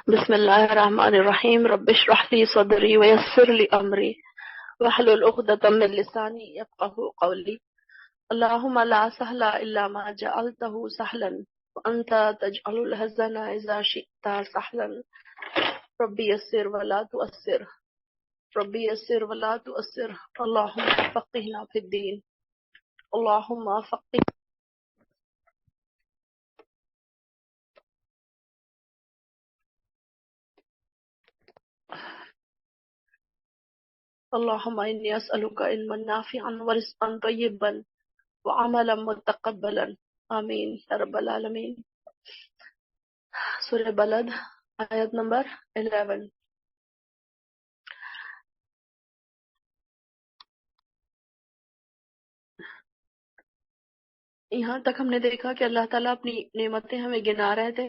بسم الله الرحمن الرحيم رب اشرح لي صدري ويسر لي أمري واحلل عقدة من لساني يفقهوا قولي اللهم لا سهل إلا ما جعلته سهلا وأنت تجعل الحزن إذا شئت سهلا ربي يسر ولا تؤثر ربي يسر ولا تؤثر اللهم فقهنا في الدين اللهم فقه اللهم إني أسألك علما نافعا ورزقا طيبا وعملا متقبلا آمین یا رب العالمین۔ سورہ بلد آیت نمبر 11۔ یہاں تک ہم نے دیکھا کہ اللہ تعالیٰ اپنی نعمتیں ہمیں گنا رہے تھے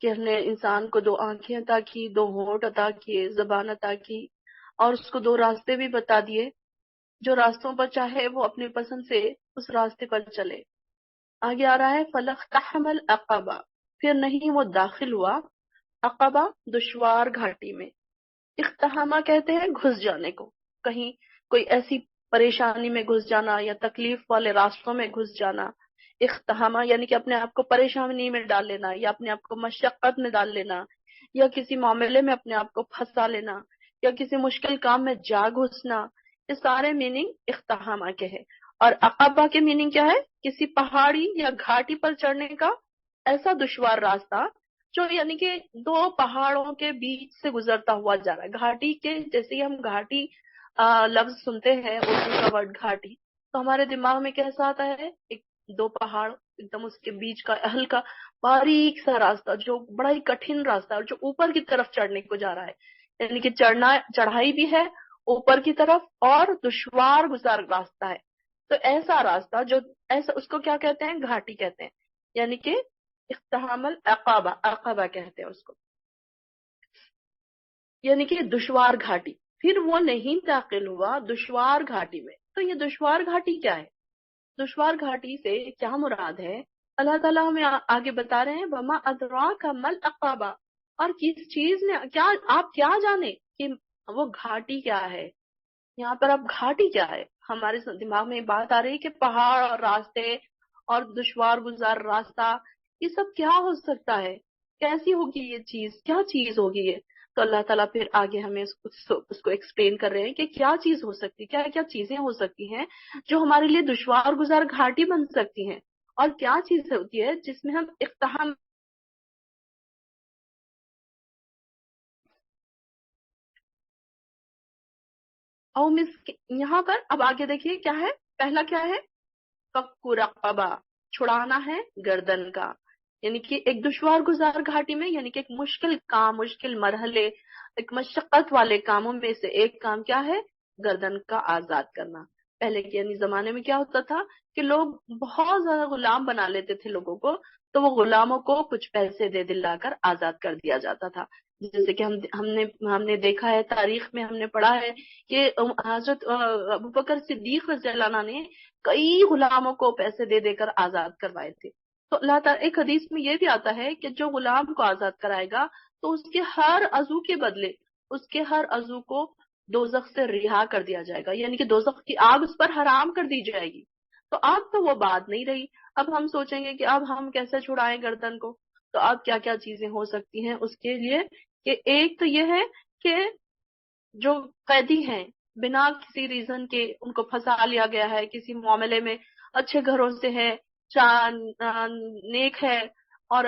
کہ ہم نے انسان کو 2 آنکھیں عطا کی، 2 ہونٹ عطا کیے، زبان عطا کی، اور اس کو 2 راستے بھی بتا دیے۔ جو راستوں پر چاہے وہ اپنی پسند سے اس راستے پر چلے۔ آگے آ رہا ہے فَلَاقْتَحَمَ الْعَقَبَةَ، پھر نہیں وہ داخل ہوا عقبہ دشوار گھاٹی میں۔ اقتحامہ کہتے ہیں گھس جانے کو، کہیں کوئی ایسی پریشانی میں گھس جانا یا تکلیف والے راستوں میں گھس جانا۔ اقتحامہ یعنی کہ اپنے آپ کو پریشانی میں ڈال لینا یا اپنے آپ کو مشقت میں ڈال لینا یا کسی معاملے میں اپنے آپ کو پھنسا لینا یا کسی مشکل کام میں جا گھسنا، یہ سارے میننگ اقتحامہ کے ہیں۔ اور عقبہ کے میننگ کیا ہے؟ کسی پہاڑی یا گھاٹی پر چڑھنے کا ایسا دشوار راستہ جو یعنی کہ 2 پہاڑوں کے بیچ سے گزرتا ہوا جا رہا ہے۔ گھاٹی کے جیسے ہم گھاٹی لفظ سنتے ہیں، اردو کا ورڈ گھاٹی، تو ہمارے دماغ میں کیسا آتا ہے؟ 2 پہاڑ، ایک دم اس کے بیچ کا ہلکا باریک سا راستہ جو بڑا ہی کٹھن راستہ اور جو اوپر کی طرف چڑھنے کو جا رہا ہے، یعنی کہ چڑھائی بھی ہے اوپر کی طرف اور دشوار گزار راستہ ہے۔ تو ایسا راستہ جو ایسا اس کو کیا کہتے ہیں؟ گھاٹی کہتے ہیں، یعنی کہ اقتحام العقبہ، عقبہ کہتے ہیں اس کو، یعنی کہ دشوار گھاٹی۔ پھر وہ نہیں داخل ہوا دشوار گھاٹی میں۔ تو یہ دشوار گھاٹی کیا ہے؟ دشوار گھاٹی سے کیا مراد ہے؟ اللہ تعالیٰ ہمیں آگے بتا رہے ہیں وَمَا أَدْرَاكَ مَا الْعَقَبَةُ، اور کس چیز نے کیا آپ کیا جانے کہ وہ گھاٹی کیا ہے۔ یہاں پر اب گھاٹی کیا ہے؟ ہمارے دماغ میں بات آ رہی ہے کہ پہاڑ اور راستے اور دشوار گزار راستہ، یہ سب کیا ہو سکتا ہے؟ کیسی ہوگی یہ چیز؟ کیا چیز ہوگی یہ؟ تو اللہ تعالیٰ پھر آگے ہمیں اس کو ایکسپلین کر رہے ہیں کہ کیا چیز ہو سکتی، کیا کیا چیزیں ہو سکتی ہیں جو ہمارے لیے دشوار گزار گھاٹی بن سکتی ہیں، اور کیا چیز ہوتی ہے جس میں ہم اقتحام او یہاں پر اب آگے دیکھیے کیا ہے۔ پہلا کیا ہے؟ فک رقبہ، چھڑانا ہے گردن کا، یعنی کہ ایک دشوار گزار گھاٹی میں، یعنی کہ ایک مشکل کام، مشکل مرحلے، ایک مشقت والے کاموں میں سے ایک کام کیا ہے؟ گردن کا آزاد کرنا۔ پہلے کے یعنی زمانے میں کیا ہوتا تھا کہ لوگ بہت زیادہ غلام بنا لیتے تھے لوگوں کو، تو وہ غلاموں کو کچھ پیسے دے دلا کر آزاد کر دیا جاتا تھا۔ جیسے کہ ہم نے دیکھا ہے، تاریخ میں ہم نے پڑھا ہے کہ حضرت ابوبکر صدیق رضی اللہ عنہ نے کئی غلاموں کو پیسے دے دے کر آزاد کروائے تھے۔ تو اللہ تعالیٰ ایک حدیث میں یہ بھی آتا ہے کہ جو غلام کو آزاد کرائے گا تو اس کے ہر عضو کے بدلے اس کے ہر عضو کو دوزخ سے رہا کر دیا جائے گا، یعنی کہ دوزخ کی آگ اس پر حرام کر دی جائے گی۔ تو اب تو وہ بات نہیں رہی۔ اب ہم سوچیں گے کہ اب ہم کیسے چھڑائیں گردن کو، تو اب کیا کیا چیزیں ہو سکتی ہیں اس کے لیے کہ ایک تو یہ ہے کہ جو قیدی ہیں بنا کسی ریزن کے ان کو پھنسا لیا گیا ہے کسی معاملے میں، اچھے گھروں سے ہے، نیک ہے، اور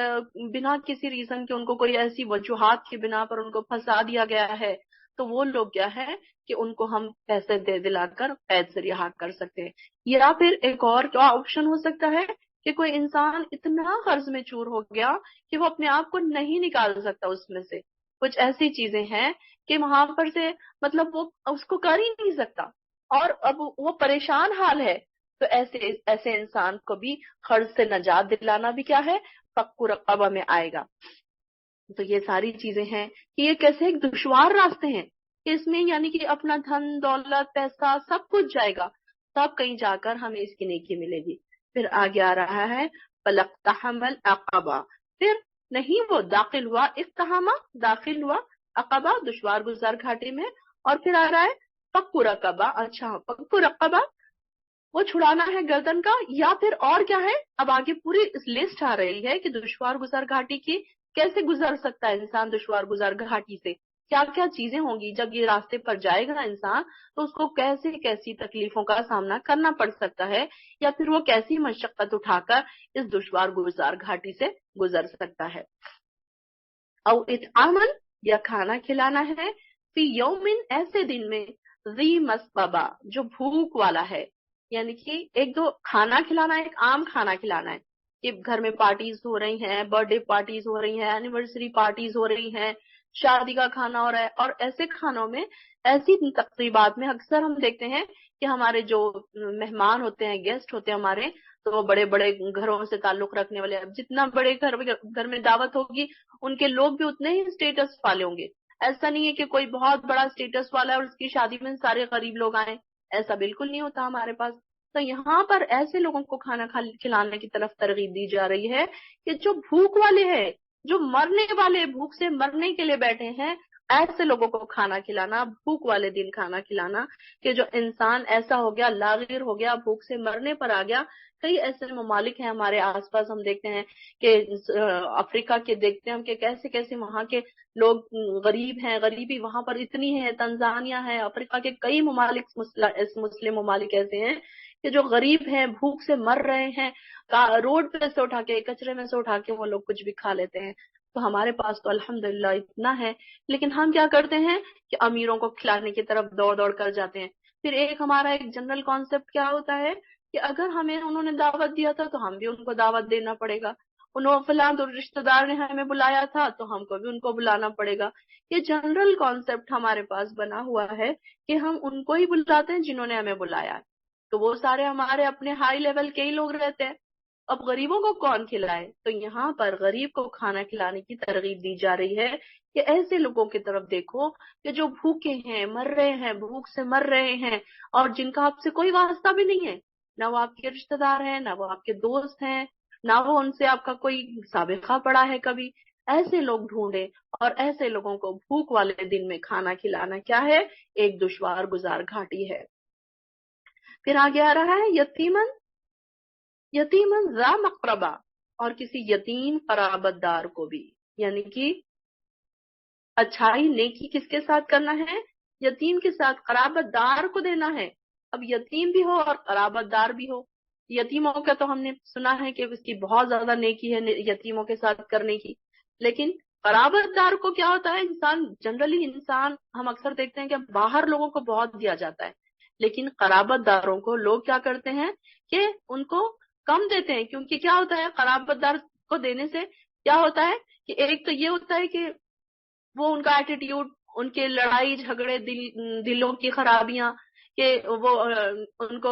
بنا کسی ریزن کے ان کو کوئی ایسی وجوہات کی بنا پر ان کو پھنسا دیا گیا ہے، تو وہ لوگ کیا ہے کہ ان کو ہم پیسے دے دلا کر قید سے رہا کر سکتے ہیں۔ یا پھر ایک اور کیا آپشن ہو سکتا ہے کہ کوئی انسان اتنا قرض میں چور ہو گیا کہ وہ اپنے آپ کو نہیں نکال سکتا اس میں سے۔ کچھ ایسی چیزیں ہیں کہ وہاں پر سے مطلب وہ اس کو کر ہی نہیں سکتا اور اب وہ پریشان حال ہے، تو ایسے انسان کو بھی قرض سے نجات دلانا بھی کیا ہے؟ فک رقبہ میں آئے گا۔ تو یہ ساری چیزیں ہیں کہ یہ کیسے ایک دشوار راستے ہیں کہ اس میں یعنی کہ اپنا دھن دولت پیسہ سب کچھ جائے گا، تب کہیں جا کر ہمیں اس کی نیکی ملے گی۔ پھر آگے آ رہا ہے فَلَاقْتَحَمَ الْعَقَبَةَ، پھر نہیں وہ داخل ہوا، اقتحامہ داخل ہوا، عقبہ دشوار گزار گھاٹی میں، اور پھر آ رہا ہے فک رقبہ، اچھا فک رقبہ وہ چھڑانا ہے گردن کا، یا پھر اور کیا ہے، اب آگے پوری لسٹ آ رہی ہے کہ دشوار گزار گھاٹی کی کیسے گزر سکتا ہے انسان دشوار گزار گھاٹی سے، کیا کیا چیزیں ہوں گی جب یہ راستے پر جائے گا انسان، تو اس کو کیسے کیسی تکلیفوں کا سامنا کرنا پڑ سکتا ہے، یا پھر وہ کیسی مشقت اٹھا کر اس دشوار گزار گھاٹی سے گزر سکتا ہے۔ او اطعامن یا کھانا کھلانا ہے، فی یومن ایسے دن میں، ذی مسغبہ جو بھوک والا ہے، یعنی کہ ایک دو کھانا کھلانا، ایک عام کھانا کھلانا ہے کہ گھر میں پارٹیز ہو رہی ہیں، برتھ ڈے پارٹیز ہو رہی ہیں، اینیورسری پارٹیز ہو رہی ہیں، شادی کا کھانا ہو رہا ہے، اور ایسے کھانوں میں، ایسی تقریبات میں اکثر ہم دیکھتے ہیں کہ ہمارے جو مہمان ہوتے ہیں، گیسٹ ہوتے ہیں ہمارے، تو وہ بڑے بڑے گھروں سے تعلق رکھنے والے، اب جتنا بڑے گھر میں دعوت ہوگی ان کے لوگ بھی اتنے ہی اسٹیٹس والے ہوں گے۔ ایسا نہیں ہے کہ کوئی بہت بڑا اسٹیٹس والا ہے اور اس کی شادی میں سارے غریب لوگ آئیں، ایسا بالکل نہیں ہوتا ہمارے پاس۔ تو یہاں پر ایسے لوگوں کو کھانا کھلانے کی طرف ترغیب دی جا رہی ہے کہ جو بھوک والے ہیں، جو مرنے والے، بھوک سے مرنے کے لیے بیٹھے ہیں، ایسے لوگوں کو کھانا کھلانا، بھوک والے دن کھانا کھلانا، کہ جو انسان ایسا ہو گیا، لاغر ہو گیا، بھوک سے مرنے پر آ گیا۔ کئی ایسے ممالک ہیں ہمارے آس پاس، ہم دیکھتے ہیں کہ افریقہ کے دیکھتے ہیں ہم کہ کیسے کیسے وہاں کے لوگ غریب ہیں، غریبی وہاں پر اتنی ہے، تنزانیہ ہے، افریقہ کے کئی ممالک، مسلم ممالک ایسے ہیں کہ جو غریب ہیں، بھوک سے مر رہے ہیں، روڈ پہ سے اٹھا کے، کچرے میں سے اٹھا کے وہ لوگ کچھ بھی کھا لیتے ہیں۔ تو ہمارے پاس تو الحمدللہ اتنا ہے، لیکن ہم کیا کرتے ہیں کہ امیروں کو کھلانے کی طرف دوڑ دوڑ کر جاتے ہیں۔ پھر ایک ہمارا ایک جنرل کانسیپٹ کیا ہوتا ہے کہ اگر ہمیں انہوں نے دعوت دیا تھا تو ہم بھی ان کو دعوت دینا پڑے گا، انہوں فلاں رشتہ دار نے ہمیں بلایا تھا تو ہم کو بھی ان کو بلانا پڑے گا۔ یہ جنرل کانسیپٹ ہمارے پاس بنا ہوا ہے کہ ہم ان کو ہی بلاتے ہیں جنہوں نے ہمیں بلایا ہے، تو وہ سارے ہمارے اپنے ہائی لیول کے ہی لوگ رہتے ہیں۔ اب غریبوں کو کون کھلائے؟ تو یہاں پر غریب کو کھانا کھلانے کی ترغیب دی جا رہی ہے کہ ایسے لوگوں کی طرف دیکھو کہ جو بھوکے ہیں، مر رہے ہیں، بھوک سے مر رہے ہیں، اور جن کا آپ سے کوئی واسطہ بھی نہیں ہے، نہ وہ آپ کے رشتہ دار ہیں، نہ وہ آپ کے دوست ہیں، نہ وہ ان سے آپ کا کوئی سابقہ پڑا ہے کبھی، ایسے لوگ ڈھونڈے، اور ایسے لوگوں کو بھوک والے دن میں کھانا کھلانا کیا ہے؟ ایک دشوار گزار گھاٹی ہے۔ پھر آگے آ رہا ہے یتیمن، یتیمن ذا مقربہ، اور کسی یتیم قرابت دار کو بھی، یعنی کہ اچھائی نیکی کس کے ساتھ کرنا ہے؟ یتیم کے ساتھ، قرابت دار کو دینا ہے۔ اب یتیم بھی ہو اور قرابت دار بھی ہو، یتیموں کا تو ہم نے سنا ہے کہ اس کی بہت زیادہ نیکی ہے یتیموں کے ساتھ کرنے کی، لیکن قرابت دار کو کیا ہوتا ہے؟ انسان جنرلی، انسان ہم اکثر دیکھتے ہیں کہ باہر لوگوں کو بہت دیا جاتا ہے، لیکن قرابت داروں کو لوگ کیا کرتے ہیں کہ ان کو کم دیتے ہیں، کیونکہ کیا ہوتا ہے قرابت دار کو دینے سے کیا ہوتا ہے کہ ایک تو یہ ہوتا ہے کہ وہ ان کا ایٹیٹیوڈ، ان کے لڑائی جھگڑے، دلوں کی خرابیاں، کہ وہ ان کو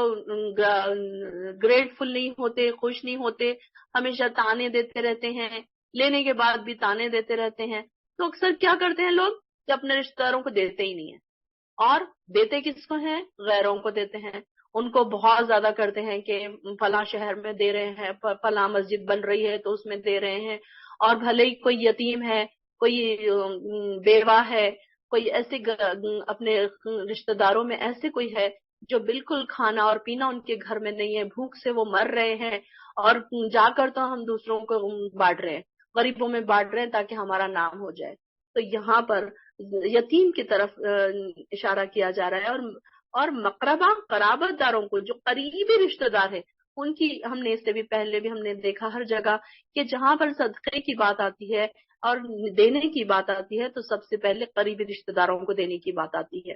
گریٹفل نہیں ہوتے، خوش نہیں ہوتے، ہمیشہ تانے دیتے رہتے ہیں، لینے کے بعد بھی تانے دیتے رہتے ہیں، تو اکثر کیا کرتے ہیں لوگ کہ اپنے رشتہ داروں کو دیتے ہی نہیں ہیں، اور دیتے کس کو ہیں؟ غیروں کو دیتے ہیں۔ ان کو بہت زیادہ کرتے ہیں کہ فلاں شہر میں دے رہے ہیں، فلاں مسجد بن رہی ہے تو اس میں دے رہے ہیں، اور بھلے ہی کوئی یتیم ہے، کوئی بیوہ ہے، کوئی ایسے اپنے رشتہ داروں میں ایسے کوئی ہے جو بالکل کھانا اور پینا ان کے گھر میں نہیں ہے، بھوک سے وہ مر رہے ہیں، اور جا کر تو ہم دوسروں کو بانٹ رہے ہیں، غریبوں میں بانٹ رہے ہیں تاکہ ہمارا نام ہو جائے۔ تو یہاں پر یتیم کی طرف اشارہ کیا جا رہا ہے، اور مقربہ قرابت داروں کو، جو قریبی رشتہ دار ہیں، ان کی ہم نے اس سے بھی پہلے بھی ہم نے دیکھا ہر جگہ کہ جہاں پر صدقے کی بات آتی ہے اور دینے کی بات آتی ہے تو سب سے پہلے قریبی رشتہ داروں کو دینے کی بات آتی ہے۔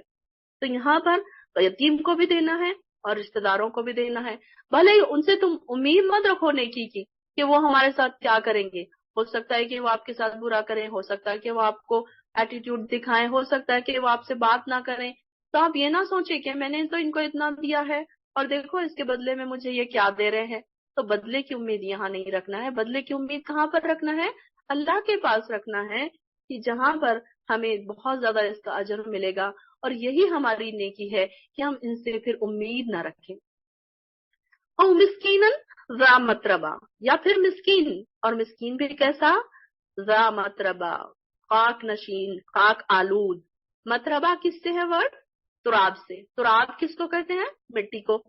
تو یہاں پر یتیم کو بھی دینا ہے اور رشتہ داروں کو بھی دینا ہے، بھلے ہی ان سے تم امید مت رکھو نیکی کی کہ وہ ہمارے ساتھ کیا کریں گے، ہو سکتا ہے کہ وہ آپ کے ساتھ برا کریں، ہو سکتا ہے کہ وہ آپ کو ایٹیٹیوڈ دکھائیں، ہو سکتا ہے کہ وہ آپ سے بات نہ کریں، تو آپ یہ نہ سوچیں کہ میں نے تو ان کو اتنا دیا ہے اور دیکھو اس کے بدلے میں مجھے یہ کیا دے رہے ہیں، تو بدلے کی امید یہاں نہیں رکھنا ہے۔ بدلے کی امید کہاں پر رکھنا ہے؟ اللہ کے پاس رکھنا ہے، کہ جہاں پر ہمیں بہت زیادہ اس کا اجر ملے گا، اور یہی ہماری نیکی ہے کہ ہم ان سے پھر امید نہ رکھیں۔ او مسکینن ذا متربہ، یا پھر مسکین، اور مسکین بھی کیسا؟ ذا متربا، خاک نشین، خاک آلود. متربا کس سے ہے ورڈ؟ تراب سے. تراب کس کو کہتے ہیں؟ مٹی کو.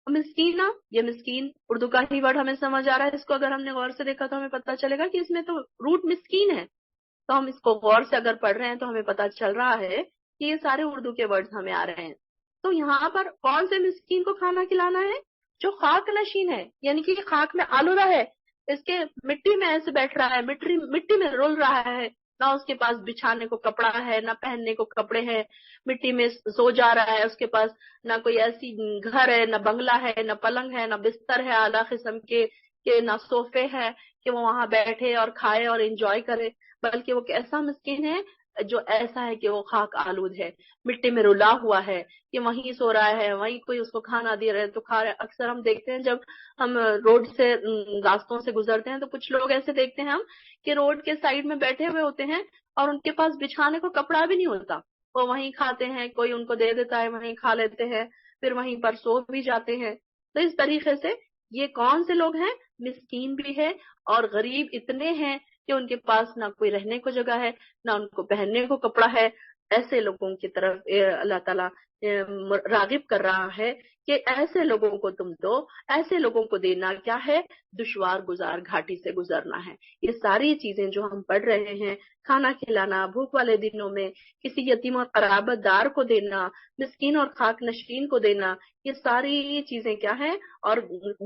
مسکینہ، یہ مسکین اردو کا ہی ورڈ ہمیں سمجھ آ رہا ہے. اس کو اگر ہم نے غور سے دیکھا تو ہمیں پتہ چلے گا کہ اس میں تو روٹ مسکین ہے. تو ہم اس کو غور سے اگر پڑھ رہے ہیں تو ہمیں پتہ چل رہا ہے کہ یہ سارے اردو کے ورڈز ہمیں آ رہے ہیں. تو یہاں پر کون سے مسکین کو کھانا کھلانا ہے؟ جو خاک نشین ہے، یعنی کہ خاک میں آلودہ ہے، اس کے مٹی میں ایسے بیٹھ رہا ہے، مٹی میں رول رہا ہے، نہ اس کے پاس بچھانے کو کپڑا ہے، نہ پہننے کو کپڑے ہیں، مٹی میں سو جا رہا ہے، اس کے پاس نہ کوئی ایسی گھر ہے، نہ بنگلہ ہے، نہ پلنگ ہے، نہ بستر ہے اعلیٰ قسم کے، نہ صوفے ہے کہ وہ وہاں بیٹھے اور کھائے اور انجوائے کرے. بلکہ وہ کیسا مسکین ہے؟ جو ایسا ہے کہ وہ خاک آلود ہے، مٹی میں رلا ہوا ہے، کہ وہیں سو رہا ہے، وہیں کوئی اس کو کھانا دے رہا ہے تو کھا رہا ہے. اکثر ہم دیکھتے ہیں جب ہم روڈ سے راستوں سے گزرتے ہیں تو کچھ لوگ ایسے دیکھتے ہیں ہم کہ روڈ کے سائڈ میں بیٹھے ہوئے ہوتے ہیں اور ان کے پاس بچھانے کو کپڑا بھی نہیں ہوتا. وہ وہیں کھاتے ہیں، کوئی ان کو دے دیتا ہے، وہیں کھا لیتے ہیں، پھر وہیں پر سو بھی جاتے ہیں. تو اس طریقے سے یہ کون سے لوگ ہیں؟ مسکین بھی ہے اور غریب اتنے ہیں کہ ان کے پاس نہ کوئی رہنے کو جگہ ہے، نہ ان کو پہننے کو کپڑا ہے. ایسے لوگوں کی طرف اللہ تعالیٰ راغب کر رہا ہے کہ ایسے لوگوں کو تم دو. ایسے لوگوں کو دینا کیا ہے؟ دشوار گزار گھاٹی سے گزرنا ہے. یہ ساری چیزیں جو ہم پڑھ رہے ہیں، کھانا کھلانا، بھوک والے دنوں میں کسی یتیم اور قرابت دار کو دینا، مسکین اور خاک نشین کو دینا، یہ ساری چیزیں کیا ہے؟ اور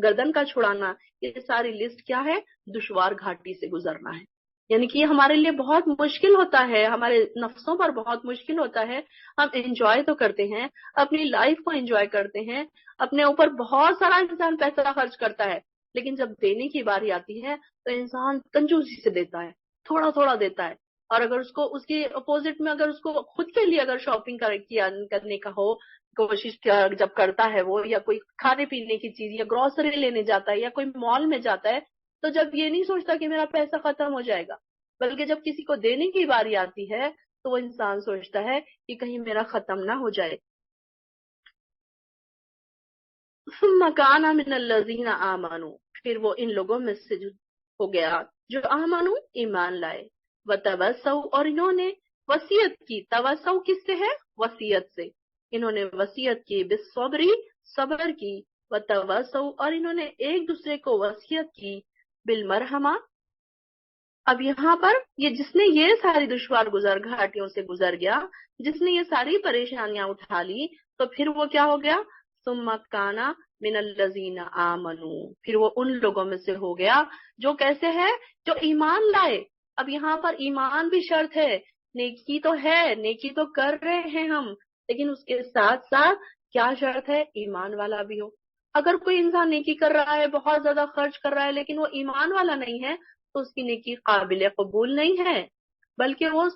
گردن کا چھڑانا، یہ ساری لسٹ کیا ہے؟ دشوار گھاٹی سے گزرنا ہے. یعنی کہ یہ ہمارے لیے بہت مشکل ہوتا ہے، ہمارے نفسوں پر بہت مشکل ہوتا ہے. ہم انجوائے تو کرتے ہیں، اپنی لائف کو انجوائے کرتے ہیں، اپنے اوپر بہت سارا انسان پیسہ خرچ کرتا ہے، لیکن جب دینے کی باری آتی ہے تو انسان کنجوسی سے دیتا ہے، تھوڑا تھوڑا دیتا ہے. اور اگر اس کو اس کے اپوزٹ میں اگر اس کو خود کے لیے اگر شاپنگ کرنے کا ہو، کوشش جب کرتا ہے وہ، یا کوئی کھانے پینے کی چیز یا گروسری لینے جاتا ہے یا کوئی مال میں جاتا ہے، تو جب یہ نہیں سوچتا کہ میرا پیسہ ختم ہو جائے گا، بلکہ جب کسی کو دینے کی باری آتی ہے تو وہ انسان سوچتا ہے کہ کہیں میرا ختم نہ ہو جائے. ثم کان من الذین آمنوا، پھر وہ ان لوگوں میں سے ہو گیا جو آمنوا، ایمان لائے، وتوسوا، اور انہوں نے وصیت کی. توسو کس سے ہے؟ وصیت سے. انہوں نے وصیت کی، بالصبر، صبر کی، وتوسوا، اور انہوں نے ایک دوسرے کو وصیت کی، بالمرحمہ. اب یہاں پر یہ جس نے یہ ساری دشوار گزار گھاٹیوں سے گزر گیا، جس نے یہ ساری پریشانیاں اٹھا لی، تو پھر وہ کیا ہو گیا؟ ثم کان من الذین آمنوا، پھر وہ ان لوگوں میں سے ہو گیا جو کیسے ہے؟ جو ایمان لائے. اب یہاں پر ایمان بھی شرط ہے. نیکی تو ہے، نیکی تو کر رہے ہیں ہم، لیکن اس کے ساتھ ساتھ کیا شرط ہے؟ ایمان والا بھی ہو. اگر کوئی انسان نیکی کر رہا ہے، بہت زیادہ خرچ کر رہا ہے، لیکن وہ ایمان والا نہیں ہے، تو اس کی نیکی قابل قبول نہیں ہے، بلکہ وہ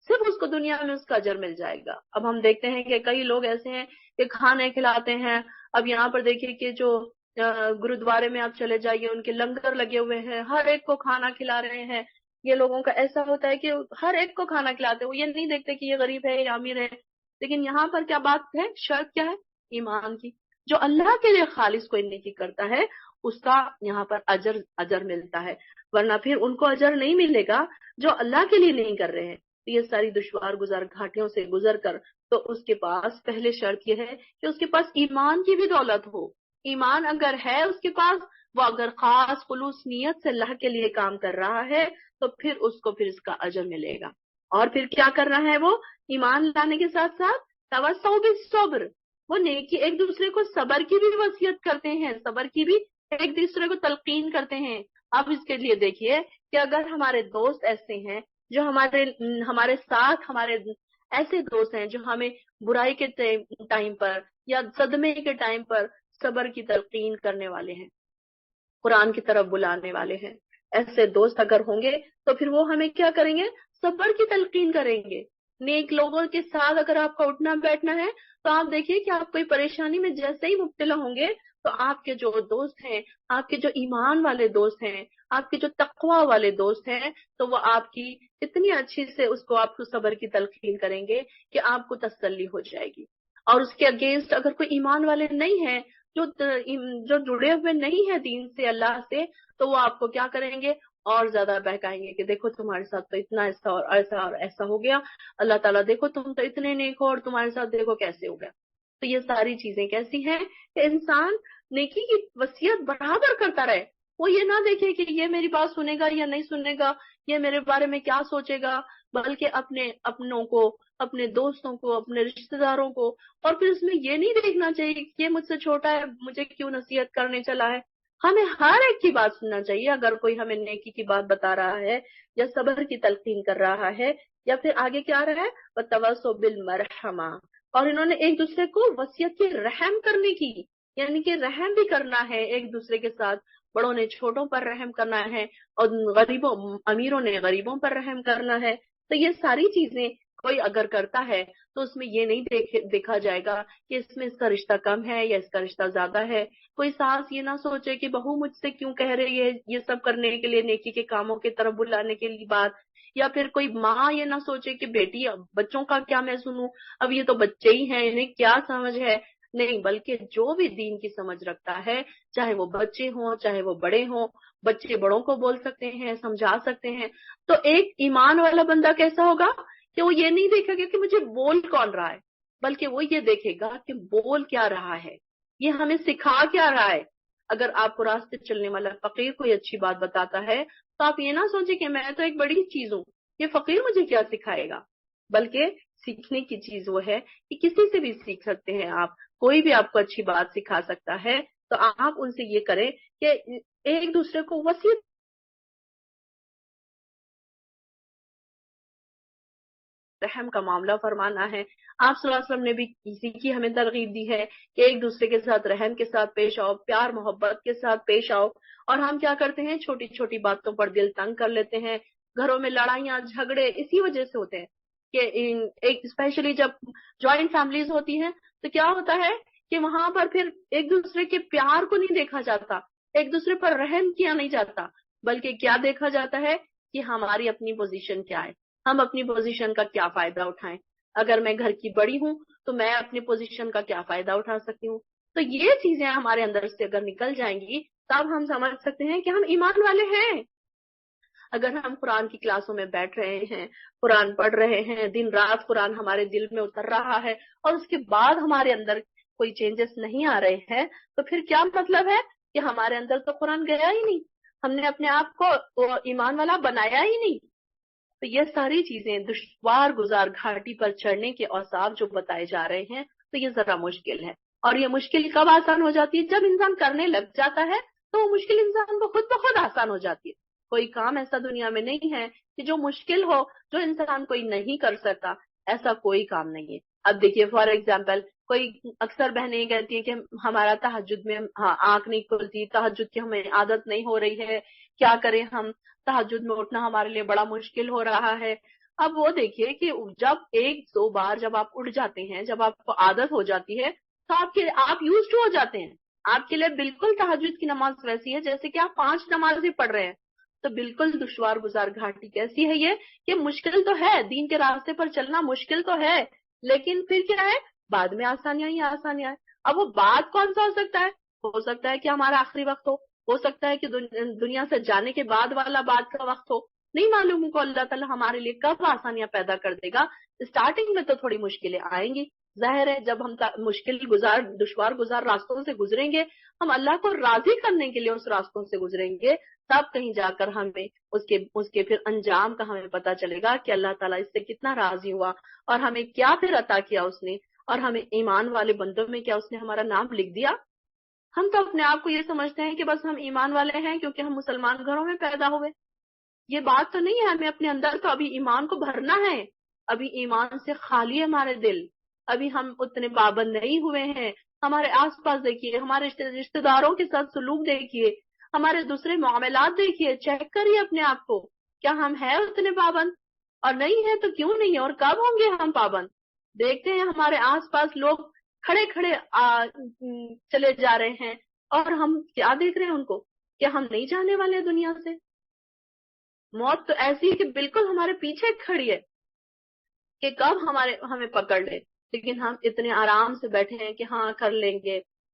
صرف اس کو دنیا میں اس کا اجر مل جائے گا. اب ہم دیکھتے ہیں کہ کئی لوگ ایسے ہیں کہ کھانے کھلاتے ہیں. اب یہاں پر دیکھیے کہ جو گرودوارے میں آپ چلے جائیے، ان کے لنگر لگے ہوئے ہیں، ہر ایک کو کھانا کھلا رہے ہیں. یہ لوگوں کا ایسا ہوتا ہے کہ ہر ایک کو کھانا کھلاتے ہیں، وہ یہ نہیں دیکھتے کہ یہ غریب ہے یا امیر ہے. لیکن یہاں پر کیا بات ہے؟ شرط کیا ہے؟ ایمان کی. جو اللہ کے لیے خالص کوئی نیکی کرتا ہے اس کا یہاں پر اجر ملتا ہے، ورنہ پھر ان کو اجر نہیں ملے گا جو اللہ کے لیے نہیں کر رہے ہیں. تو یہ ساری دشوار گزار گھاٹیوں سے گزر کر تو اس کے پاس پہلے شرط یہ ہے کہ اس کے پاس ایمان کی بھی دولت ہو. ایمان اگر ہے اس کے پاس، وہ اگر خاص خلوص نیت سے اللہ کے لیے کام کر رہا ہے، تو پھر اس کا اجر ملے گا. اور پھر کیا کر رہا ہے وہ؟ ایمان لانے کے ساتھ ساتھ توسو بالصبر، وہ نیکی، ایک دوسرے کو صبر کی بھی وصیت کرتے ہیں، صبر کی بھی ایک دوسرے کو تلقین کرتے ہیں. اب اس کے لیے دیکھیے کہ اگر ہمارے دوست ایسے ہیں جو ہمارے ساتھ، ہمارے ایسے دوست ہیں جو ہمیں برائی کے ٹائم پر یا صدمے کے ٹائم پر صبر کی تلقین کرنے والے ہیں، قرآن کی طرف بلانے والے ہیں، ایسے دوست اگر ہوں گے تو پھر وہ ہمیں کیا کریں گے؟ صبر کی تلقین کریں گے. نیک لوگوں کے ساتھ اگر آپ کا اٹھنا بیٹھنا ہے تو آپ دیکھیے کہ آپ کوئی پریشانی میں جیسے ہی مبتلا ہوں گے تو آپ کے جو دوست ہیں، آپ کے جو ایمان والے دوست ہیں، آپ کے جو تقوی والے دوست ہیں، تو وہ آپ کی اتنی اچھی سے آپ کو صبر کی تلقین کریں گے کہ آپ کو تسلی ہو جائے گی. اور اس کے اگینسٹ اگر کوئی ایمان والے نہیں ہیں جو جڑے ہوئے نہیں ہے دین سے، اللہ سے، تو وہ آپ کو کیا کریں گے؟ اور زیادہ بہکائیں گے کہ دیکھو تمہارے ساتھ تو اتنا ایسا اور ایسا اور ایسا ہو گیا، اللہ تعالیٰ دیکھو تم تو اتنے نیک ہو اور تمہارے ساتھ دیکھو کیسے ہو گیا۔ تو یہ ساری چیزیں کیسی ہیں کہ انسان نیکی کی وصیت برابر کرتا رہے، وہ یہ نہ دیکھے کہ یہ میری بات سنے گا یا نہیں سنے گا، یہ میرے بارے میں کیا سوچے گا، بلکہ اپنے اپنوں کو، اپنے دوستوں کو، اپنے رشتہ داروں کو، اور پھر اس میں یہ نہیں دیکھنا چاہیے کہ یہ مجھ سے چھوٹا ہے مجھے کیوں نصیحت کرنے چلا ہے۔ ہمیں ہر ایک کی بات سننا چاہیے، اگر کوئی ہمیں نیکی کی بات بتا رہا ہے یا صبر کی تلقین کر رہا ہے، یا پھر آگے کیا رہا ہے وَتَوَاصَوْا بِالْمَرْحَمَةِ، اور انہوں نے ایک دوسرے کو وصیت کی رحم کرنے کی، یعنی کہ رحم بھی کرنا ہے ایک دوسرے کے ساتھ، بڑوں نے چھوٹوں پر رحم کرنا ہے، اور غریبوں امیروں نے غریبوں پر رحم کرنا ہے۔ تو یہ ساری چیزیں کوئی اگر کرتا ہے تو اس میں یہ نہیں دیکھا جائے گا کہ اس میں اس کا رشتہ کم ہے یا اس کا رشتہ زیادہ ہے۔ کوئی ساس یہ نہ سوچے کہ بہو مجھ سے کیوں کہہ رہی ہے یہ سب کرنے کے لیے، نیکی کے کاموں کی طرف بلانے کے لیے بات، یا پھر کوئی ماں یہ نہ سوچے کہ بیٹی بچوں کا کیا میں سنوں، اب یہ تو بچے ہی ہیں انہیں کیا سمجھ ہے۔ نہیں، بلکہ جو بھی دین کی سمجھ رکھتا ہے، چاہے وہ بچے ہوں چاہے وہ بڑے ہوں، بچے بڑوں کو بول سکتے ہیں، سمجھا سکتے ہیں۔ تو ایک ایمان والا بندہ کیسا ہوگا کہ وہ یہ نہیں دیکھے گا کہ مجھے بول کون رہا ہے، بلکہ وہ یہ دیکھے گا کہ بول کیا رہا ہے، یہ ہمیں سکھا کیا رہا ہے۔ اگر آپ کو راستے چلنے والا فقیر کوئی اچھی بات بتاتا ہے تو آپ یہ نہ سوچیں کہ میں تو ایک بڑی چیز ہوں، یہ فقیر مجھے کیا سکھائے گا، بلکہ سیکھنے کی چیز وہ ہے کہ کسی سے بھی سیکھ سکتے ہیں آپ، کوئی بھی آپ کو اچھی بات سکھا سکتا ہے، تو آپ ان سے یہ کریں کہ ایک دوسرے کو وصیت رحم کا معاملہ فرمانا ہے۔ آپ صلی اللہ علیہ وسلم نے بھی اسی کی ہمیں ترغیب دی ہے کہ ایک دوسرے کے ساتھ رحم کے ساتھ پیش آؤ، پیار محبت کے ساتھ پیش آؤ۔ اور ہم کیا کرتے ہیں، چھوٹی چھوٹی باتوں پر دل تنگ کر لیتے ہیں، گھروں میں لڑائیاں جھگڑے اسی وجہ سے ہوتے ہیں کہ ایک اسپیشلی جب جوائنٹ فیملیز ہوتی ہیں تو کیا ہوتا ہے کہ وہاں پر پھر ایک دوسرے کے پیار کو نہیں دیکھا جاتا، ایک دوسرے پر رحم کیا نہیں جاتا، بلکہ کیا دیکھا جاتا ہے کہ ہماری اپنی پوزیشن کیا ہے، ہم اپنی پوزیشن کا کیا فائدہ اٹھائیں۔ اگر میں گھر کی بڑی ہوں تو میں اپنی پوزیشن کا کیا فائدہ اٹھا سکتی ہوں۔ تو یہ چیزیں ہمارے اندر سے اگر نکل جائیں گی تب ہم سمجھ سکتے ہیں کہ ہم ایمان والے ہیں۔ اگر ہم قرآن کی کلاسوں میں بیٹھ رہے ہیں، قرآن پڑھ رہے ہیں، دن رات قرآن ہمارے دل میں اتر رہا ہے، اور اس کے بعد ہمارے اندر کوئی چینجز نہیں آ رہے ہیں، تو پھر کیا مطلب ہے کہ ہمارے اندر تو قرآن گیا ہی نہیں، ہم نے اپنے آپ کو ایمان والا بنایا ہی نہیں۔ تو یہ ساری چیزیں دشوار گزار گھاٹی پر چڑھنے کے اوصاف جو بتائے جا رہے ہیں، تو یہ ذرا مشکل ہے۔ اور یہ مشکل کب آسان ہو جاتی ہے؟ جب انسان کرنے لگ جاتا ہے تو وہ مشکل انسان کو خود بخود آسان ہو جاتی ہے۔ کوئی کام ایسا دنیا میں نہیں ہے کہ جو مشکل ہو، جو انسان کوئی نہیں کر سکتا، ایسا کوئی کام نہیں ہے۔ اب دیکھیے فار ایگزامپل، کوئی اکثر بہنیں کہتی ہیں کہ ہمارا تہجد میں آنکھ نہیں کھلتی، تہجد کی ہمیں عادت نہیں ہو رہی ہے، کیا کریں ہم، تہجد میں اٹھنا ہمارے لیے بڑا مشکل ہو رہا ہے۔ اب وہ دیکھیے کہ جب ایک دو بار جب آپ اٹھ جاتے ہیں، جب آپ کو عادت ہو جاتی ہے تو آپ یوزڈ ہو جاتے ہیں، آپ کے لیے بالکل تہجد کی نماز ویسی ہے جیسے کہ آپ 5 نمازیں پڑھ رہے ہیں۔ تو بالکل دشوار گزار گھاٹی کیسی ہے یہ کہ مشکل تو ہے، دین کے راستے پر چلنا مشکل تو ہے، لیکن پھر کیا ہے، بعد میں آسانیاں ہی آسانیاں ہیں۔ اب وہ بعد کون سا ہو سکتا ہے؟ ہو سکتا ہے کہ ہمارا آخری وقت ہو سکتا ہے کہ دنیا سے جانے کے بعد والا بعد کا وقت ہو، نہیں معلوم کو اللہ تعالیٰ ہمارے لیے کب آسانیاں پیدا کر دے گا۔ اسٹارٹنگ میں تو تھوڑی مشکلیں آئیں گی، ظاہر ہے جب ہم دشوار گزار راستوں سے گزریں گے، ہم اللہ کو راضی کرنے کے لیے اس راستوں سے گزریں گے، تب کہیں جا کر ہمیں اس کے پھر انجام کا ہمیں پتا چلے گا کہ اللہ تعالیٰ اس سے کتنا راضی ہوا، اور ہمیں کیا پھر عطا کیا اس نے، اور ہمیں ایمان والے بندوں میں کیا اس نے ہمارا نام لکھ دیا۔ ہم تو اپنے آپ کو یہ سمجھتے ہیں کہ بس ہم ایمان والے ہیں کیونکہ ہم مسلمان گھروں میں پیدا ہوئے، یہ بات تو نہیں ہے، ہمیں اپنے اندر تو ابھی ایمان کو بھرنا ہے، ابھی ایمان سے خالی ہے ہمارے دل، ابھی ہم اتنے پابند نہیں ہوئے ہیں۔ ہمارے آس پاس دیکھیے، ہمارے رشتہ داروں کے ساتھ سلوک دیکھیے، ہمارے دوسرے معاملات دیکھیے، چیک کریے اپنے آپ کو، کیا ہم ہیں اتنے پابند؟ اور نہیں ہے تو کیوں نہیں ہے، اور کب ہوں گے ہم پابند؟ دیکھتے ہیں ہمارے آس پاس لوگ کھڑے کھڑے چلے جا رہے ہیں، اور ہم کیا دیکھ رہے ہیں ان کو کہ ہم نہیں جانے والے دنیا سے۔ موت تو ایسی ہے کہ بالکل ہمارے پیچھے کھڑی ہے کہ کب ہمیں پکڑ لے، لیکن ہم اتنے آرام سے بیٹھے ہیں کہ ہاں کر لیں گے،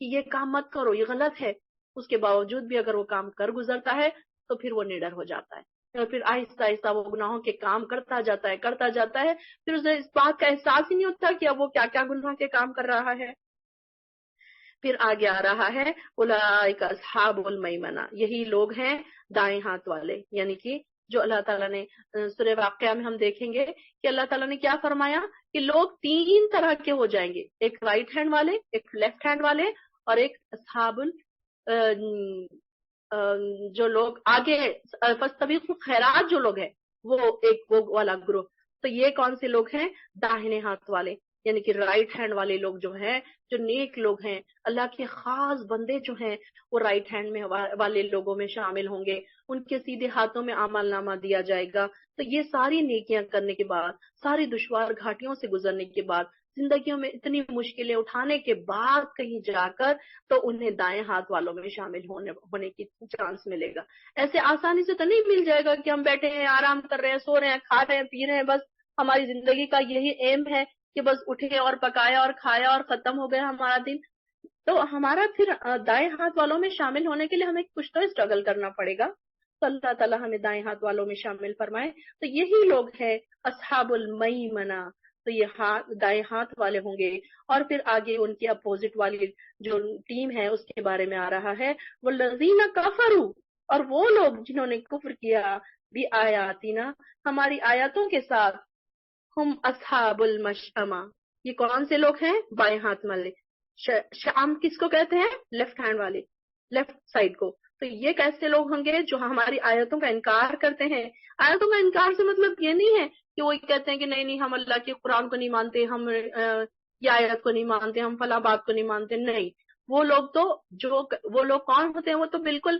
کہ یہ کام مت کرو، یہ غلط ہے، اس کے باوجود بھی اگر وہ کام کر گزرتا ہے تو پھر وہ نڈر ہو جاتا ہے، اور پھر آہستہ آہستہ وہ گناہوں کے کام کرتا جاتا ہے، پھر اسے اس بات کا احساس ہی نہیں ہوتا کہ اب وہ کیا کیا گناہوں کے کام کر رہا ہے۔ پھر آگے آ رہا ہے اولئک اصحاب المیمنہ، یہی لوگ ہیں دائیں ہاتھ والے، یعنی کہ جو اللہ تعالیٰ نے سورہ واقعہ میں ہم دیکھیں گے کہ اللہ تعالیٰ نے کیا فرمایا کہ لوگ تین طرح کے ہو جائیں گے، ایک رائٹ ہینڈ والے، ایک لیفٹ ہینڈ والے، اور ایک اصحاب جو لوگ آگے فاستبقوا الخیرات جو لوگ ہیں، وہ ایک وہ والا گروہ۔ تو یہ کون سے لوگ ہیں؟ داہنے ہاتھ والے، یعنی کہ رائٹ ہینڈ والے لوگ جو ہیں، جو نیک لوگ ہیں، اللہ کے خاص بندے جو ہیں، وہ رائٹ ہینڈ میں والے لوگوں میں شامل ہوں گے، ان کے سیدھے ہاتھوں میں اعمال نامہ دیا جائے گا۔ تو یہ ساری نیکیاں کرنے کے بعد، ساری دشوار گھاٹیوں سے گزرنے کے بعد، زندگیوں میں اتنی مشکلیں اٹھانے کے بعد کہیں جا کر تو انہیں دائیں ہاتھ والوں میں شامل ہونے کی چانس ملے گا۔ ایسے آسانی سے تو نہیں مل جائے گا کہ ہم بیٹھے ہیں، آرام کر رہے ہیں، سو رہے ہیں، کھا رہے ہیں، پی رہے ہیں، بس ہماری زندگی کا یہی ایم ہے کہ بس اٹھے اور پکایا اور کھایا اور ختم ہو گیا ہمارا دن۔ تو ہمارا پھر دائیں ہاتھ والوں میں شامل ہونے کے لیے ہمیں کچھ تو اسٹرگل کرنا پڑے گا۔ تو اللہ تعالیٰ ہمیں دائیں ہاتھ والوں میں شامل فرمائے۔ تو یہی لوگ ہیں اصحاب المیمنہ، تو یہ دائیں ہاتھ والے ہوں گے۔ اور پھر آگے ان کی اپوزٹ والی جو ٹیم ہے اس کے بارے میں آ رہا ہے، والذین کفروا، اور وہ لوگ جنہوں نے کفر کیا، بآیاتنا، ہماری آیاتوں کے ساتھ، ہم اصحاب المشأمہ، یہ کون سے لوگ ہیں؟ بائیں ہاتھ والے۔ شام کس کو کہتے ہیں؟ لیفٹ ہینڈ والے، لیفٹ سائڈ کو۔ تو یہ کیسے لوگ ہوں گے؟ جو ہماری آیتوں کا انکار کرتے ہیں۔ آیتوں کا انکار سے مطلب یہ نہیں ہے کہ وہ کہتے ہیں کہ نہیں ہم اللہ کے قرآن کو نہیں مانتے، ہم یہ آیت کو نہیں مانتے، ہم فلاں بات کو نہیں مانتے، نہیں۔ وہ لوگ وہ لوگ کون ہوتے ہیں؟ وہ تو بالکل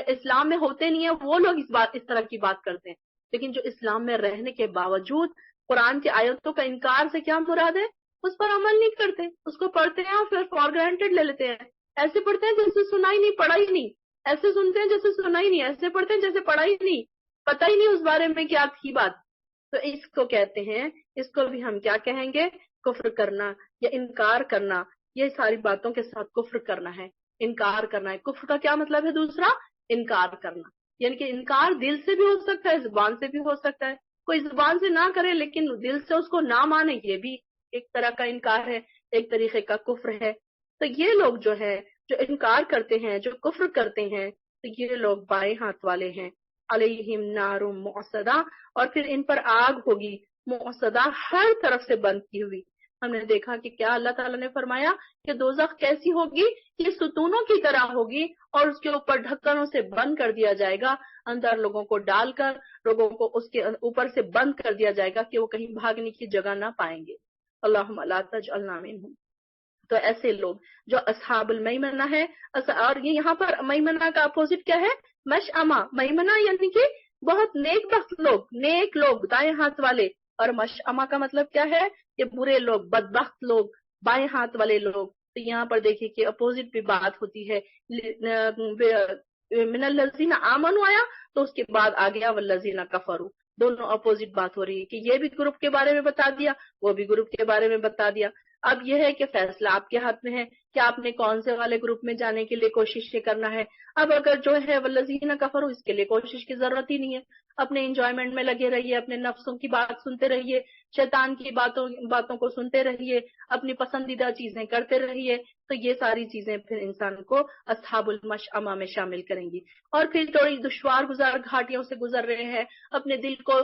اسلام میں ہوتے نہیں ہیں، وہ لوگ اس طرح کی بات کرتے ہیں۔ لیکن جو اسلام میں رہنے کے باوجود قرآن کی آیتوں کا انکار سے کیا مراد ہے؟ اس پر عمل نہیں کرتے، اس کو پڑھتے ہیں اور پھر فار گرانٹیڈ لے لیتے ہیں، ایسے پڑھتے ہیں جیسے سنا ہی نہیں، پڑھا ہی نہیں، ایسے سنتے ہیں جیسے سنا ہی نہیں، ایسے پڑھتے ہیں جیسے پڑھا ہی نہیں، پتہ ہی نہیں اس بارے میں کیا تھی بات۔ تو اس کو کہتے ہیں، اس کو بھی ہم کیا کہیں گے؟ کفر کرنا یا انکار کرنا۔ یہ ساری باتوں کے ساتھ کفر کرنا ہے، انکار کرنا ہے۔ کفر کا کیا مطلب ہے؟ دوسرا، انکار کرنا، یعنی کہ انکار دل سے بھی ہو سکتا ہے، زبان سے بھی ہو سکتا ہے۔ کوئی زبان سے نہ کرے لیکن دل سے اس کو نہ مانے، یہ بھی ایک طرح کا انکار ہے، ایک طریقے کا کفر ہے۔ تو یہ لوگ جو ہے، جو انکار کرتے ہیں، جو کفر کرتے ہیں، تو یہ لوگ بائیں ہاتھ والے ہیں۔ علیہم نار مؤصدہ، اور پھر ان پر آگ ہوگی، مؤصدہ، ہر طرف سے بند کی ہوئی۔ ہم نے دیکھا کہ کیا اللہ تعالیٰ نے فرمایا کہ دوزخ کیسی ہوگی؟ یہ ستونوں کی طرح ہوگی، اور اس کے اوپر ڈھکنوں سے بند کر دیا جائے گا، اندر لوگوں کو ڈال کر لوگوں کو اس کے اوپر سے بند کر دیا جائے گا کہ وہ کہیں بھاگنے کی جگہ نہ پائیں گے۔ اللہم لا تجعلنا منہم۔ تو ایسے لوگ جو اصحاب المیمنہ ہے، اور یہ یہاں پر میمنہ کا اپوزٹ کیا ہے؟ مشأمہ۔ میمنہ یعنی کہ بہت نیک بخت لوگ، نیک لوگ، دائیں ہاتھ والے، اور مشأمہ کا مطلب کیا ہے؟ کہ برے لوگ، بدبخت لوگ، بائیں ہاتھ والے لوگ۔ تو یہاں پر دیکھیے کہ اپوزٹ بھی بات ہوتی ہے، من الذین آمنوا آیا تو اس کے بعد آ گیا والذین کفروا، دونوں اپوزٹ بات ہو رہی ہے کہ یہ بھی گروپ کے بارے میں بتا دیا، وہ بھی گروپ کے بارے میں بتا دیا۔ اب یہ ہے کہ فیصلہ آپ کے ہاتھ میں ہے کہ آپ نے کون سے والے گروپ میں جانے کے لیے کوشش کرنا ہے۔ اب اگر جو ہے والذین کفروا، اس کے لیے کوشش کی ضرورت ہی نہیں ہے، اپنے انجوائمنٹ میں لگے رہیے، اپنے نفسوں کی بات سنتے رہیے، شیطان کی باتوں کو سنتے رہیے، اپنی پسندیدہ چیزیں کرتے رہیے۔ تو یہ ساری چیزیں پھر انسان کو اصحاب المشأمہ میں شامل کریں گی۔ اور پھر تھوڑی دشوار گزار گھاٹیوں سے گزر رہے ہیں، اپنے دل کو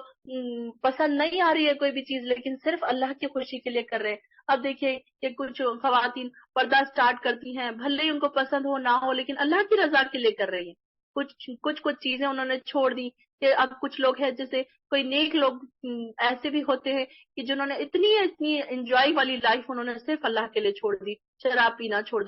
پسند نہیں آ رہی ہے کوئی بھی چیز، لیکن صرف اللہ کی خوشی کے لیے کر رہے ہیں۔ اب دیکھیے کہ کچھ خواتین پردہ سٹارٹ کرتی ہیں، بھلے ہی ان کو پسند ہو نہ ہو، لیکن اللہ کی رضا کے لیے کر رہی ہیں۔ کچھ چیزیں انہوں نے چھوڑ دی، کہ اب کچھ لوگ ہیں جیسے کوئی نیک لوگ ایسے بھی ہوتے ہیں کہ جنہوں نے اتنی انجوائے والی لائف انہوں نے صرف اللہ کے لیے چھوڑ دی، شراب پینا چھوڑ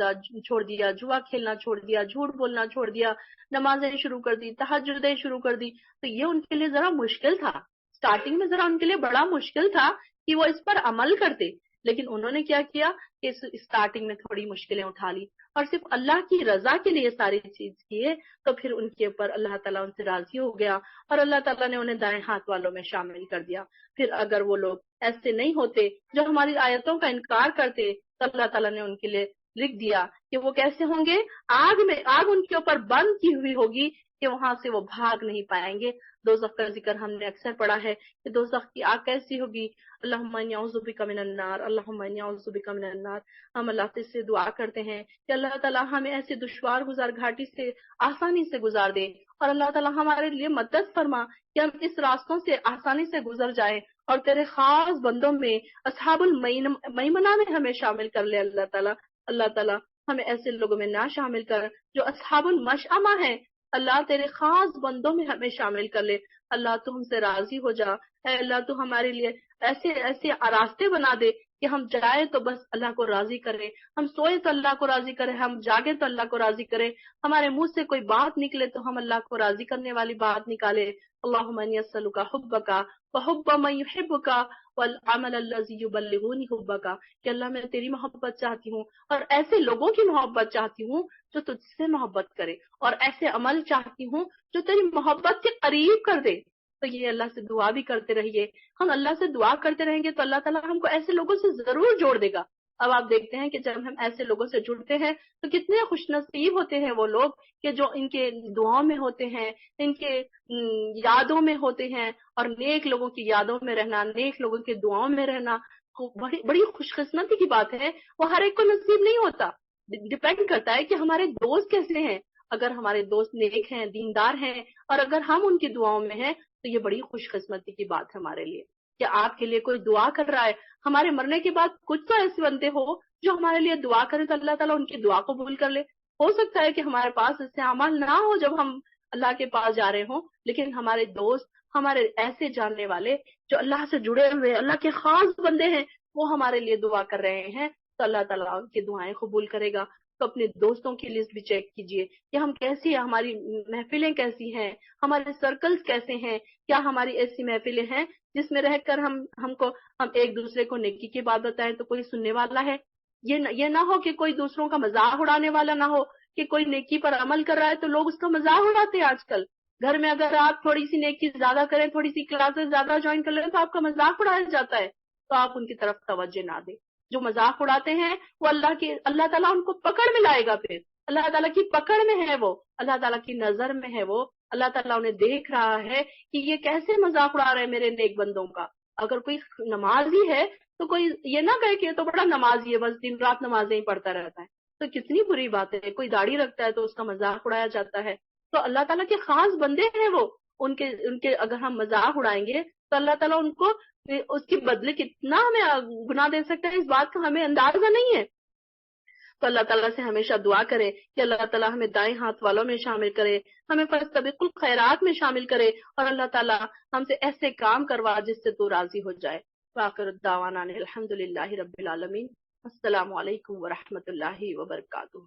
دیا، جوا کھیلنا چھوڑ دیا، جھوٹ بولنا چھوڑ دیا، نمازیں شروع کر دی، تہجدیں شروع کر دی۔ تو یہ ان کے لیے ذرا مشکل تھا، سٹارٹنگ میں ذرا ان کے لیے بڑا مشکل تھا کہ وہ اس پر عمل کرتے، لیکن انہوں نے کیا کیا کہ سٹارٹنگ میں تھوڑی مشکلیں اٹھا لی اور صرف اللہ کی رضا کے لیے ساری چیز کیے، تو پھر ان کے اوپر اللہ تعالیٰ ان سے راضی ہو گیا اور اللہ تعالیٰ نے انہیں دائیں ہاتھ والوں میں شامل کر دیا۔ پھر اگر وہ لوگ ایسے نہیں ہوتے جو ہماری آیتوں کا انکار کرتے، تو اللہ تعالیٰ نے ان کے لیے لکھ دیا کہ وہ کیسے ہوں گے، آگ ان کے اوپر بند کی ہوئی ہوگی کہ وہاں سے وہ بھاگ نہیں پائیں گے۔ دوزخ کا ذکر ہم نے اکثر پڑھا ہے کہ دوزخ کی آگ کیسی ہوگی۔ اللہم انی اعوذ بک من النار، اللہم انی اعوذ بک من النار۔ ہم اللہ سے دعا کرتے ہیں کہ اللہ تعالیٰ ہمیں ایسے دشوار گزار گھاٹی سے آسانی سے گزار دے، اور اللہ تعالیٰ ہمارے لیے مدد فرما کہ ہم اس راستوں سے آسانی سے گزر جائیں، اور تیرے خاص بندوں میں اصحاب المیمنہ میں ہمیں شامل کر لے اللہ تعالیٰ۔ اللہ تعالیٰ ہمیں ایسے لوگوں میں نہ شامل کر جو اصحاب المشأمہ ہیں، اللہ تیرے خاص بندوں میں ہمیں شامل کر لے۔ اللہ تو ہم سے راضی ہو جا، اے اللہ تو ہمارے لیے ایسے ایسے راستے بنا دے کہ ہم جائیں تو بس اللہ کو راضی کرے، ہم سوئے تو اللہ کو راضی کرے، ہم جاگے تو اللہ کو راضی کرے، ہمارے منہ سے کوئی بات نکلے تو ہم اللہ کو راضی کرنے والی بات نکالے۔ اللہم انی اسألک حبک وحب من یحبک والعمل الذی یبلغنی حبک، کہ اللہ میں تیری محبت چاہتی ہوں اور ایسے لوگوں کی محبت چاہتی ہوں جو تجھ سے محبت کرے، اور ایسے عمل چاہتی ہوں جو تیری محبت کے قریب کر دے۔ تو یہ اللہ سے دعا بھی کرتے رہیے، ہم اللہ سے دعا کرتے رہیں گے تو اللہ تعالیٰ ہم کو ایسے لوگوں سے ضرور جوڑ دے گا۔ اب آپ دیکھتے ہیں کہ جب ہم ایسے لوگوں سے جڑتے ہیں تو کتنے خوش نصیب ہوتے ہیں وہ لوگ کہ جو ان کے دعاؤں میں ہوتے ہیں، ان کے یادوں میں ہوتے ہیں، اور نیک لوگوں کی یادوں میں رہنا، نیک لوگوں کی دعاؤں میں رہنا بڑی بڑی خوش قسمتی کی بات ہے۔ وہ ہر ایک کو نصیب نہیں ہوتا، ڈپینڈ کرتا ہے کہ ہمارے دوست کیسے ہیں۔ اگر ہمارے دوست نیک ہیں، دیندار ہیں، اور اگر ہم ان کی دعاؤں میں ہیں تو یہ بڑی خوش قسمتی کی بات ہے ہمارے لیے کہ آپ کے لیے کوئی دعا کر رہا ہے۔ ہمارے مرنے کے بعد کچھ تو ایسے بندے ہو جو ہمارے لیے دعا کریں تو اللہ تعالیٰ ان کی دعا قبول کر لے۔ ہو سکتا ہے کہ ہمارے پاس ایسے اعمال نہ ہو جب ہم اللہ کے پاس جا رہے ہوں، لیکن ہمارے دوست، ہمارے ایسے جاننے والے جو اللہ سے جڑے ہوئے اللہ کے خاص بندے ہیں، وہ ہمارے لیے دعا کر رہے ہیں تو اللہ تعالیٰ ان کی دعائیں قبول کرے گا۔ تو اپنے دوستوں کی لسٹ بھی چیک کیجئے کہ ہم کیسی ہیں، ہماری محفلیں کیسی ہیں، ہمارے سرکلز کیسے ہیں، کیا ہماری ایسی محفلیں ہیں جس میں رہ کر ہم ایک دوسرے کو نیکی کی بات بتائیں تو کوئی سننے والا ہے۔ یہ نہ ہو کہ کوئی دوسروں کا مذاق اڑانے والا نہ ہو، کہ کوئی نیکی پر عمل کر رہا ہے تو لوگ اس کا مذاق اڑاتے ہیں آج کل۔ گھر میں اگر آپ تھوڑی سی نیکی زیادہ کریں، تھوڑی سی کلاسز زیادہ جوائن کر لیں تو آپ کا مذاق اڑایا جاتا ہے، تو آپ ان کی طرف توجہ نہ دیں۔ جو مذاق اڑاتے ہیں وہ اللہ تعالیٰ ان کو پکڑ میں لائے گا، پھر اللہ تعالیٰ کی پکڑ میں ہے وہ، اللہ تعالیٰ کی نظر میں ہے وہ، اللہ تعالیٰ انہیں دیکھ رہا ہے کہ یہ کیسے مذاق اڑا رہے ہیں میرے نیک بندوں کا۔ اگر کوئی نمازی ہے تو کوئی یہ نہ کہے کہ یہ تو بڑا نمازی ہے، بس دن رات نمازیں ہی پڑھتا رہتا ہے، تو کتنی بری بات ہے۔ کوئی داڑھی رکھتا ہے تو اس کا مذاق اڑایا جاتا ہے۔ تو اللہ تعالیٰ کے خاص بندے ہیں وہ، ان کے اگر ہم مذاق اڑائیں گے تو اللہ تعالیٰ ان کو اس کے بدلے کتنا ہمیں گناہ دے سکتا ہے، اس بات کا ہمیں اندازہ نہیں ہے۔ تو اللہ تعالیٰ سے ہمیشہ دعا کرے کہ اللہ تعالیٰ ہمیں دائیں ہاتھ والوں میں شامل کرے، ہمیں فاستبقوا الخیرات میں شامل کرے، اور اللہ تعالیٰ ہم سے ایسے کام کروا جس سے تو راضی ہو جائے۔ وآخر دعوانا الحمد للہ رب العالمین۔ السلام علیکم ورحمۃ اللہ وبرکاتہ۔